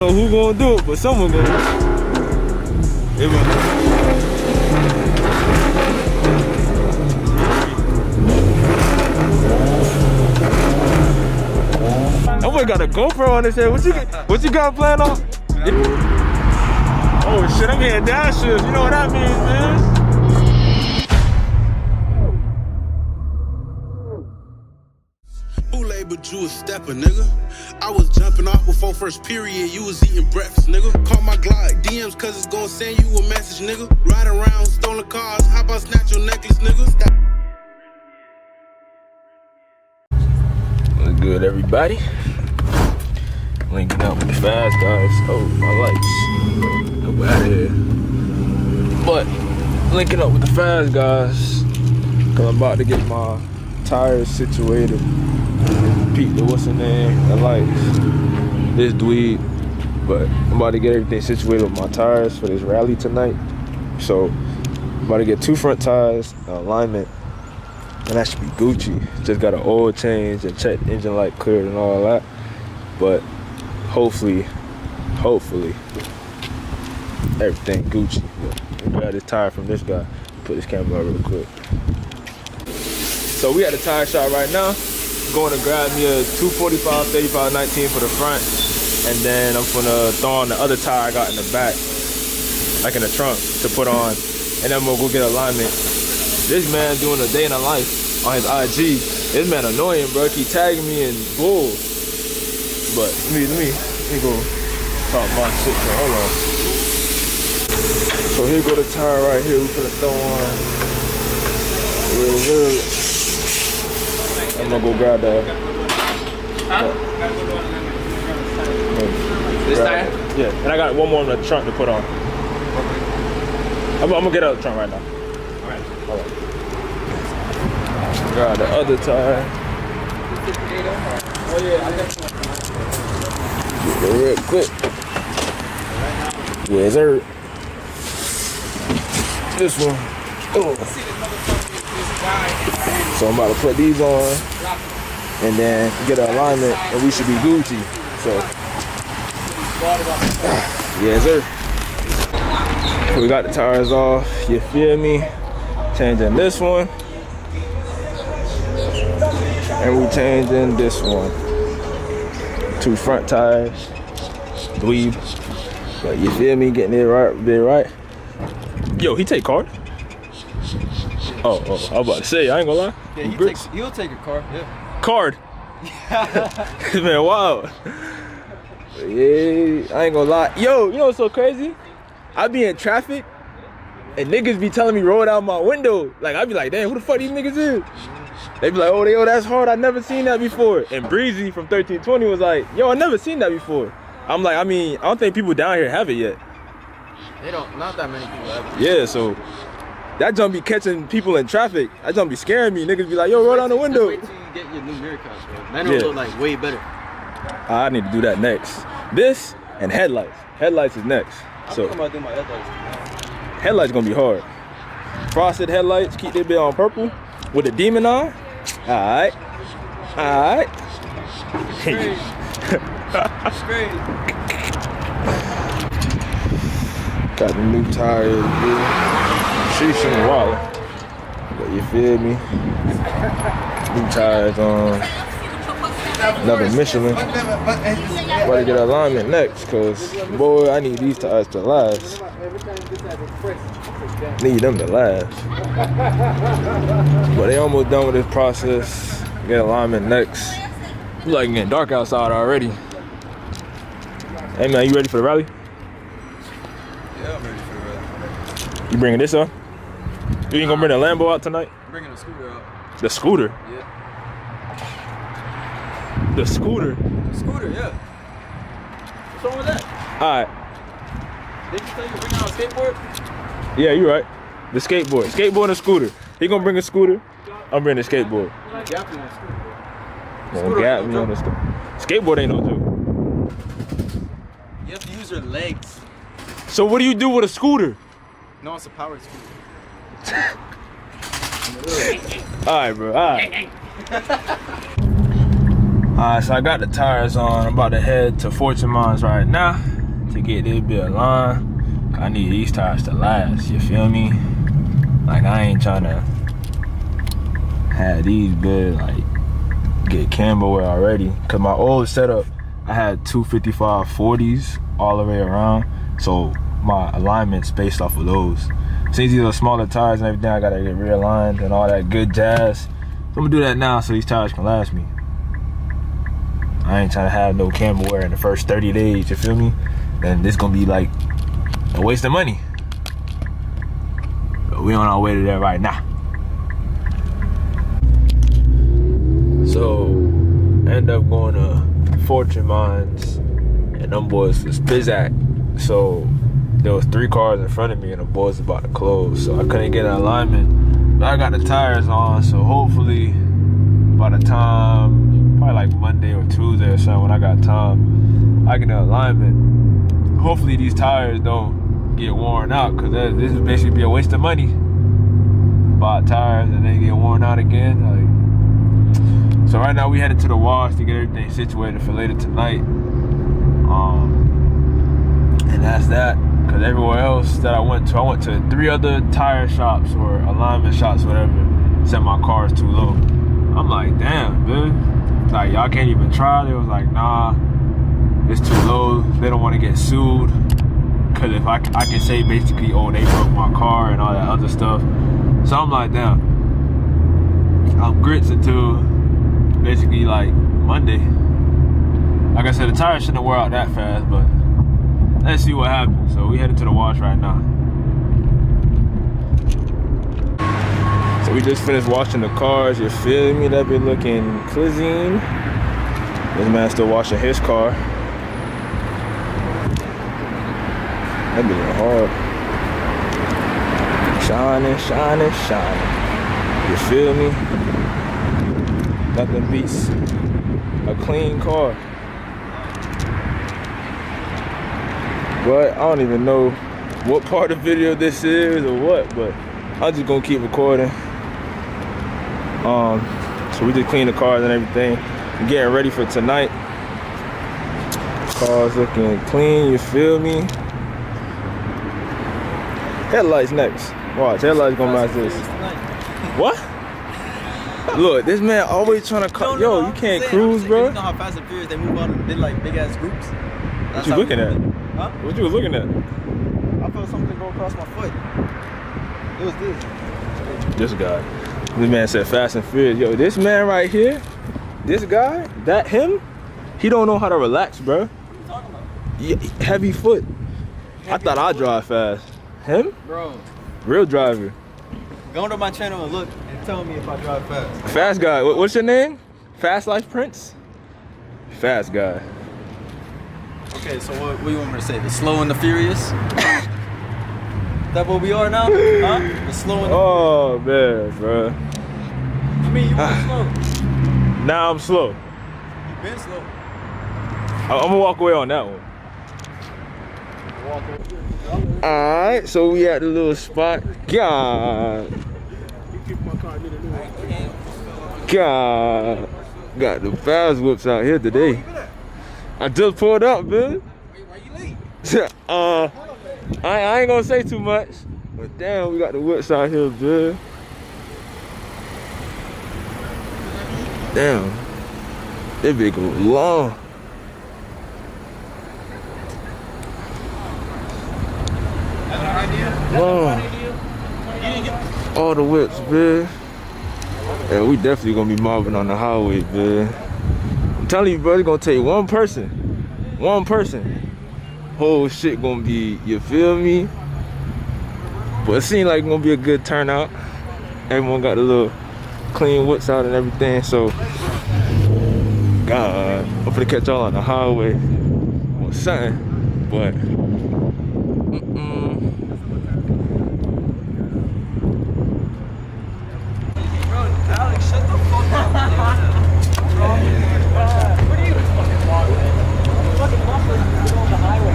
know who gonna do it, but someone gonna. That boy got a GoPro on his head. What you got planned on? Oh shit, I'm hitting dashes. You know what that means, man? Who labeled you a stepper, nigga? I was jumping off before first period. You was eating breakfast, nigga. Call my Glock DMs cause it's gonna send you a message, nigga. Ride around stolen cars. How about snatch your necklace, nigga? Stop. What's good, everybody? Linking up with the fast guys. Oh, my lights. Go out of here. But linking up with the fast guys because I'm about to get my tires situated. Pete, what's in there? The lights. This dweeb. But I'm about to get everything situated with my tires for this rally tonight. So I'm about to get 2 front tires, an alignment, and that should be Gucci. Just got an oil change and check engine light cleared and all that. But hopefully everything Gucci. We got this tire from this guy. Put this camera out real quick. So we at the tire shop right now. Going to grab me a 245 35 19 for the front, and then I'm gonna throw on the other tire I got in the back, like in the trunk, to put on, and then we'll go get alignment. This man doing a day in the life on his IG. This man annoying, bro. Keep tagging me in bull. But let me go talk my shit. So hold on. So here go the tire right here. We finna throw on. I'm gonna go grab the. This tire? Yeah, and I got one more in the trunk to put on. I'm gonna get out of the trunk right now. All right. Grab the other tire. Oh yeah, I got Get it real quick. Yeah, sir. This one. Oh. So I'm about to put these on and then get an alignment and we should be Gucci. So yes sir. We got the tires off, you feel me? Changing this one. And we changing this one. 2 front tires. Dweeb. But you feel me? Getting it right. Yo, he take card? Oh, I was about to say, I ain't gonna lie. Yeah, you'll take a car, yeah. Card? This man wild. Yeah, I ain't gonna lie. Yo, you know what's so crazy? I be in traffic and niggas be telling me roll down my window. Like, I be like, damn, who the fuck these niggas is? They be like, oh, that's hard. I never seen that before. And Breezy from 1320 was like, yo, I never seen that before. I'm like, I mean, I don't think people down here have it yet. They don't, not that many people have it. Yeah, so that jump be catching people in traffic. That jump be scaring me. Niggas be like, yo, roll down the window. Just wait till you get your new mirror cups, bro. Then it'll look like way better. I need to do that next. This and headlights. Headlights is next. So I'm about to do my headlights. headlights gonna be hard. Frosted headlights, keep that bit on purple with a demon on. Alright. Straight. Got the new tires, dude. Sheesh and wallet. But you feel me? New tires on. Another Michelin. About to get alignment next, cause boy, I need these tires to last. Need them to last. But they almost done with this process. Get alignment next. It's like getting dark outside already. Hey man, you ready for the rally? Yeah, I'm ready for the rally. You bringing this up? You ain't gonna bring the Lambo out tonight? I'm bringing the scooter out. The scooter? Yeah. The scooter? The scooter, yeah. What's wrong with that? Alright. Didn't you say you're bringing out a skateboard? Yeah, you're right. The skateboard. Skateboard and scooter. He gonna bring a scooter. I'm bringing the skateboard. Gap me on the scooter. Don't gap me on the scooter. Skateboard ain't no joke. You have to use your legs. So what do you do with a scooter? No, it's a powered scooter. Alright, bro. Alright. Alright, so I got the tires on. I'm about to head to Fortune Mines right now to get this bit aligned. I need these tires to last, you feel me? Like, I ain't trying to have these bit, like, get camber wear already. Cause my old setup, I had 255 40s all the way around. So my alignment's based off of those. Since these are smaller tires and everything, I gotta get realigned and all that good jazz. So I'm gonna do that now so these tires can last me. I ain't trying to have no camber wear in the first 30 days, you feel me? And this gonna be like a waste of money. But we on our way to that right now. So, end up going to Fortune Mines, and them boys was pizzazz. So, there was 3 cars in front of me, and the boys about to close. So, I couldn't get an alignment. But I got the tires on, so hopefully, by the time, probably like Monday or Tuesday or something, when I got time, I get an alignment. Hopefully, these tires don't get worn out, because this would basically be a waste of money. Buy tires and they get worn out again. Like, so right now we headed to the wash to get everything situated for later tonight. And that's that. Cause everywhere else that I went to 3 other tire shops or alignment shops, whatever, said my car is too low. I'm like, damn, dude. Like, y'all can't even try. They was like, nah, it's too low. They don't want to get sued. Cause if I can say basically, oh, they broke my car and all that other stuff. So I'm like, damn, I'm grits until basically like Monday. Like I said, the tires shouldn't wear out that fast, but let's see what happens. So we headed to the wash right now. So we just finished washing the cars, you feel me? That be looking clean. This man's still washing his car. That be looking hard. Shining, shining, shining. You feel me? Nothing beats a clean car. But I don't even know what part of the video this is or what, but I'm just gonna keep recording. So we just cleaned the cars and everything. I'm getting ready for tonight. Car's looking clean, you feel me? Headlights next. Watch, headlights gonna match this. What? Look, this man always trying to cut. Yo, you can't cruise, bro. You know how Fast and Furious they move out and did like big ass groups? What you looking at? Huh? What you was looking at? I felt something go across my foot. It was this. This guy. This man said Fast and Furious. Yo, this man right here, this guy, that him, he don't know how to relax, bro. What are you talking about? Yeah, heavy foot. I thought I drive fast. Him? Bro, Real driver. go to my channel and look and tell me if I drive fast. Fast guy. What's your name? Fast Life Prince? Fast guy. Okay, so what do you want me to say? The slow and the furious? That what we are now? Huh? The slow and the Oh man, bro. I mean, you were slow. Now I'm slow. You been slow. I'm gonna walk away on that one. Alright, so we at the little spot. God. Got the fast whips out here today. I just pulled up, man. Why you late? I ain't gonna say too much, but damn, we got the whips out here, man. Damn, that big go long. All the whips, man. And we definitely gonna be mobbing on the highway, man. I'm telling you, bro, it's gonna take one person. One person. Whole shit gonna be, you feel me? But it seems like it's gonna be a good turnout. Everyone got the little clean whips out and everything, so God, I'm gonna catch y'all on the highway or something, but Alex, shut the fuck up. What are you fucking walking? Fucking mufflers on the highway.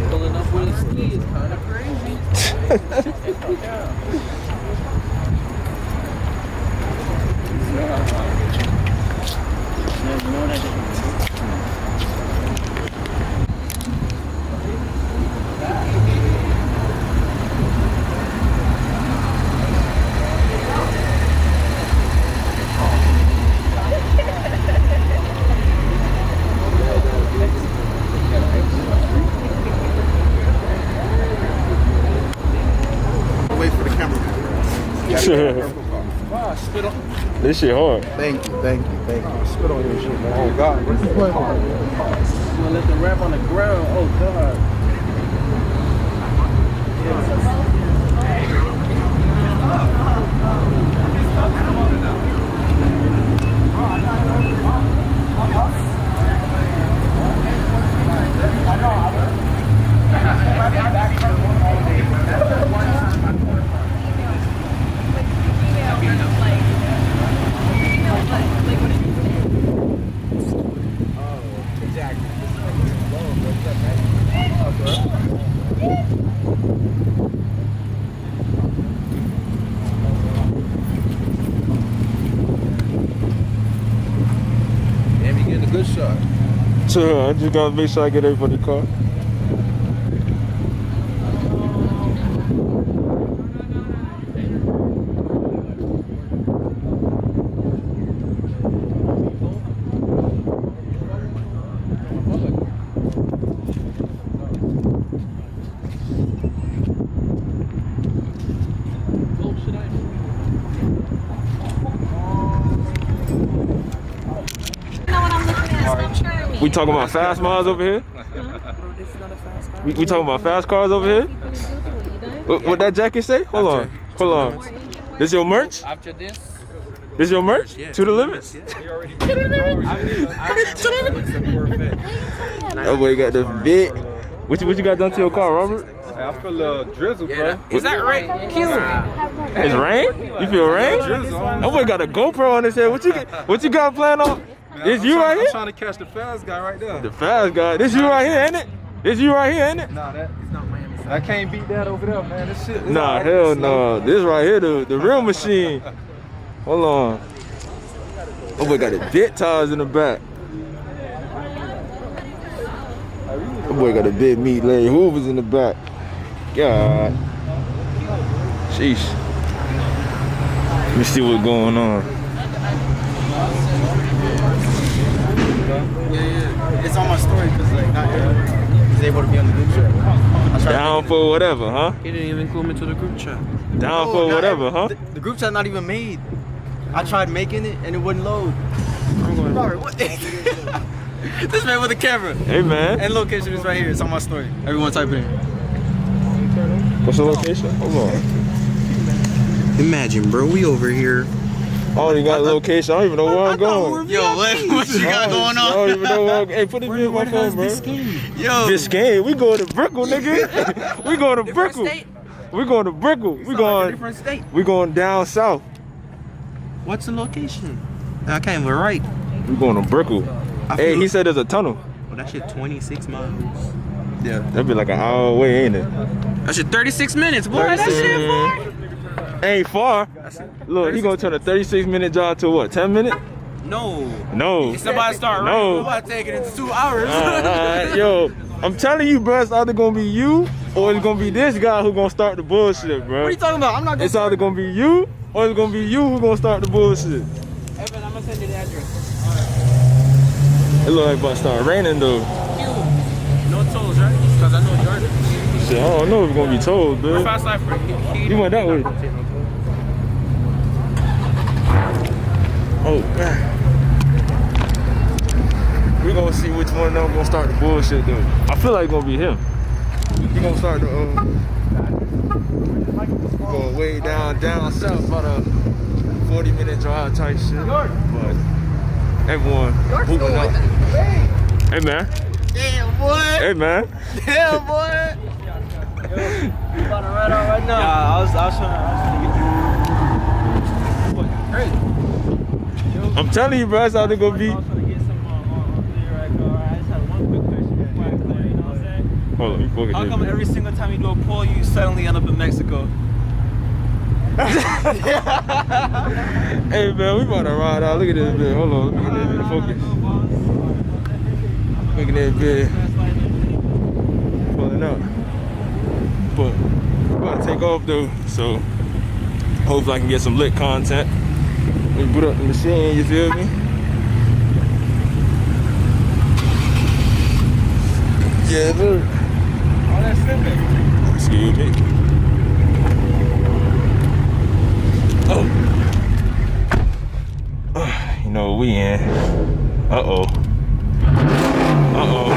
Pulling up with a sneeze. Wow, spit on. This shit hard. Thank you. Spit on your shit, man. Oh God, what's the play hard? You gonna let the rap on the ground? Oh God. Damn, you getting a good shot. So I just gotta make sure I get everybody car. We talking about fast miles over here? We talking about fast cars over here? What that jacket say? Hold on. This your merch? After this? This your merch? Yeah. To the limits? That boy got the bit. What you got done to your car, Robert? I feel a drizzle, bro. Is that right? It's rain? You feel rain? That boy got a GoPro on his head. What you got planned on? This you right I'm here? trying to catch the fast guy right there. The fast guy. This you right here, ain't it? This you right here, ain't it? Nah, I can't beat that over there, man. This shit. Nah, hell no. This right here, the real machine. Hold on. Oh boy got the bit tires in the back. Oh boy got the big meat leg hoovers in the back. God. Sheesh. Let me see what's going on. It's on my story because like not everyone is able to be on the group chat. Down for whatever, huh? He didn't even include me to the group chat. Down for whatever, huh? The group chat's not even made. I tried making it and it wouldn't load. Sorry, what? This man with the camera. Hey man. And location is right here. It's on my story. Everyone type it in. What's the location? Hold on. Imagine, bro, we over here. I don't even got a location. I don't even know where I'm going. Yo, what you got going I on? don't even know where I'm going. Hey, put it in my phone, bro. Yo, Biscayne. We going to Brickell, nigga. We going to Brickell. We going to Brickell. Different state. We going down south. What's the location? I can't even write. We going to Brickell. Hey, he said there's a tunnel. Well, that shit 26 miles. yeah. That'd be like an hour away, ain't it? That shit 36 minutes, boy. That shit far. Ain't far. Look, he gonna turn a 36-minute drive to what? 10 minutes? No. No. Somebody start No. running. About to take it into 2 hours. Yo, I'm telling you, bro, it's either gonna be you or it's gonna be this guy who gonna start the bullshit, bro. What are you talking about? I'm not gonna. It's either gonna be you or it's gonna be you who gonna start the bullshit. Evan, I'm gonna send you the address. It look like about to start raining though. No tolls, right? Because I know Jordan. Shit, I don't know if it's gonna be told, dude. FASTLIFE. You went that way. Oh man. We gonna see which one of them gonna start the bullshit though. I feel like it's gonna be him. He gonna start the going way down south, about a 40-minute drive type shit. But everyone moving up. Hey man. Damn, boy. Hey man. Damn, boy. You about to ride out right now? Yeah, I was trying to. I'm telling you, bro, it's how they gonna be. Hold on, you focus. How come every single time you do a pull, you suddenly end up in Mexico? Hey man, we about to ride out. Look at this bit. Hold on, look at this bit. Focus. Look at that bit. Pulling up. But we're about to take off though, so hopefully I can get some lit content. We put up the machine, you feel me? Yeah, look. All that slipping. Excuse me. what we in. Uh-oh. Uh-oh.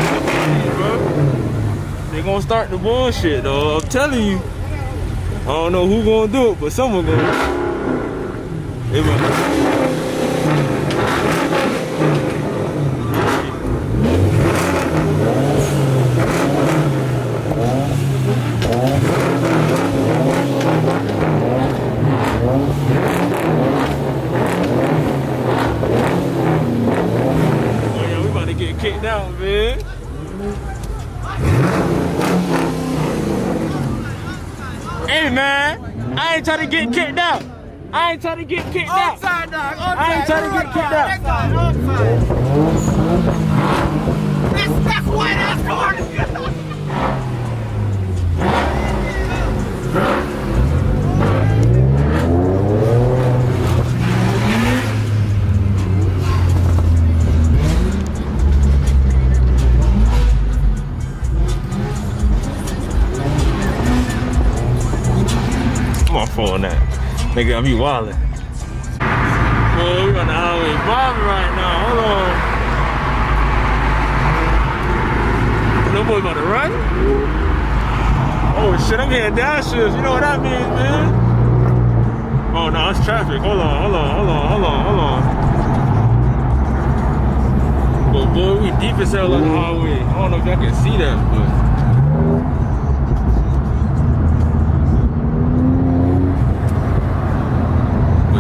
They gonna start the bullshit, though. I'm telling you. I don't know who gonna do it, but someone gonna. They gonna. Get kicked out, man. Hey, man, I ain't trying to get kicked out. I ain't trying to get kicked out. Outside, dog. Outside. I ain't trying to get kicked out. That's white ass car. My phone that. Nigga, I be wildin'. Boy, we on the highway bombing right now. Hold on. No boy about to run? Oh shit, I'm heading down shifts. You know what that means, man? Oh no, it's traffic. Hold on. But boy, we deep as hell on the highway. I don't know if y'all can see that, but.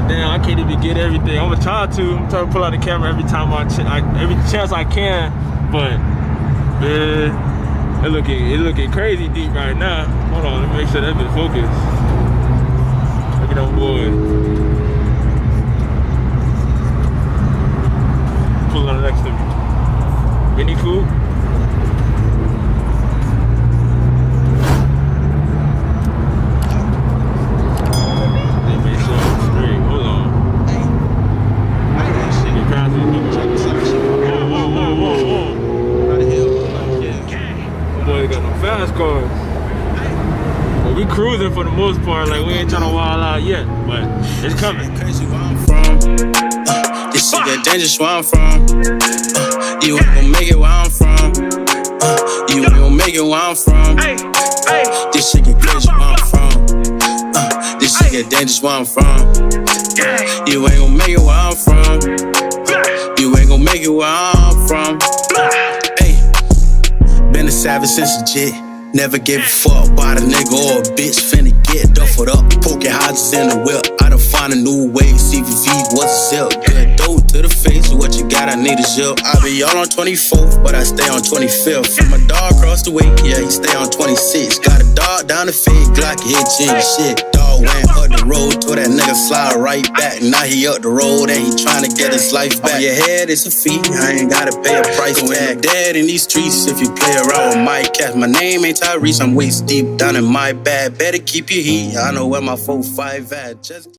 Damn, I can't even get everything. I'm trying to pull out the camera every time every chance I can, but man, it looking crazy deep right now. Hold on, let me make sure that been focused. Look at them boys. Pull on next to me. Any cool? Fast cars. Well, we cruising for the most part, like we ain't trying to wild out yet, but it's coming. This shit get dangerous where I'm from. You ain't gon' make it where I'm from. You ain't gon' make it where I'm from. This shit get crazy where I'm from. This shit get dangerous where I'm from. You ain't gon' make it where I'm from. You ain't gon' make it where I'm from. Been a savage since legit. Never gave a fuck about a nigga or a bitch. Finna get duffled up, poking houses in the whip. I done find a new way, CVV, what's a zip? Good dope to the face, what you got, I need a zip. I be all on 24th, but I stay on 25th. From my dog across the way, yeah, he stay on 26. Got a dog down the fade, Glock hit G shit. Dog went up the road, told that nigga slide right back. Now he up the road and he tryna get his life back. On your head, it's a fee, I ain't gotta pay a price tag. Dead in these streets if you play around with my cat. My name ain't Tyrese, I'm waist deep down in my bag. Better keep your heat, I know where my 4-5 at. Just